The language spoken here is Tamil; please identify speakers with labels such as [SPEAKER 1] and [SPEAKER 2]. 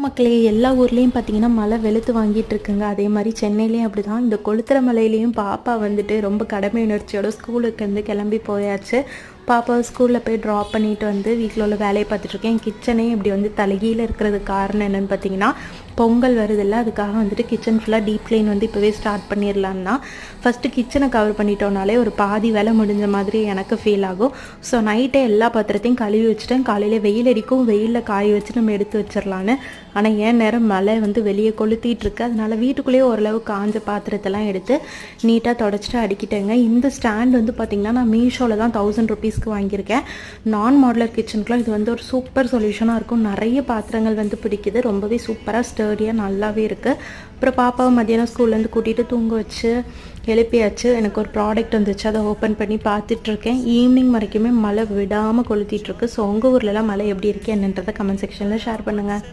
[SPEAKER 1] மக்களே, எல்லா ஊர்லேயும் பார்த்தீங்கன்னா மழை வெளுத்து வாங்கிட்டு இருக்குங்க. அதே மாதிரி சென்னையிலேயும் அப்படி தான். இந்த கொளுத்துற மலையிலையும் பாப்பா வந்துட்டு ரொம்ப கடமை உணர்ச்சியோட ஸ்கூலுக்கு வந்து கிளம்பி போயாச்சு. பாப்பாவை ஸ்கூலில் போய் ட்ராப் பண்ணிட்டு வந்து வீட்டில் உள்ள வேலையை பார்த்துட்ருக்கேன். கிச்சனே இப்படி வந்து தலைகீழ இருக்கிறதுக்கு காரணம் என்னென்னு பார்த்தீங்கன்னா, பொங்கல் வருதில்ல, அதுக்காக வந்துட்டு கிச்சன் ஃபுல்லாக டீப் க்ளீன் வந்து இப்போவே ஸ்டார்ட் பண்ணிடலான்னா, ஃபஸ்ட்டு கிச்சனை கவர் பண்ணிட்டோம்னாலே ஒரு பாதி வேலை முடிஞ்ச மாதிரி எனக்கு ஃபீல் ஆகும். ஸோ நைட்டே எல்லா பாத்திரத்தையும் கழுவி வச்சுட்டேன். காலையில் வெயில் அடிக்கும், வெயிலில் காய வச்சு நம்ம எடுத்து வச்சிடலான்னு. ஆனால் ஏன் நேரம் மழை வந்து வெளியே கொளுத்திட்டு இருக்கு. அதனால் வீட்டுக்குள்ளேயே ஓரளவு காஞ்ச பாத்திரத்தெல்லாம் எடுத்து நீட்டாக தொடச்சிட்டு அடிக்கிட்டேங்க. இந்த ஸ்டாண்ட் வந்து பார்த்திங்கன்னா நான் மீஷோவில் தான் 1000 ருபீஸ்க்கு வாங்கியிருக்கேன். நான் மாடுலர் கிச்சனுக்குலாம் இது வந்து ஒரு சூப்பர் சொல்யூஷனாக இருக்கும். நிறைய பாத்திரங்கள் வந்து பிடிக்குது. ரொம்பவே சூப்பராக ஸ்டர்டியாக நல்லாவே இருக்குது. அப்புறம் பாப்பாவை மத்தியானம் ஸ்கூல்லேருந்து கூட்டிகிட்டு தூங்க வச்சு எழுப்பியாச்சு. எனக்கு ஒரு ப்ராடக்ட் வந்துச்சு, அதை ஓப்பன் பண்ணி பார்த்துட்ருக்கேன். ஈவினிங் வரைக்குமே மழை விடாமல் கொளுத்திட்டுருக்கு. ஸோ உங்கள் ஊர்லலாம் மழை எப்படி இருக்குது என்னன்றதை கமெண்ட் செக்ஷனில் ஷேர் பண்ணுங்கள்.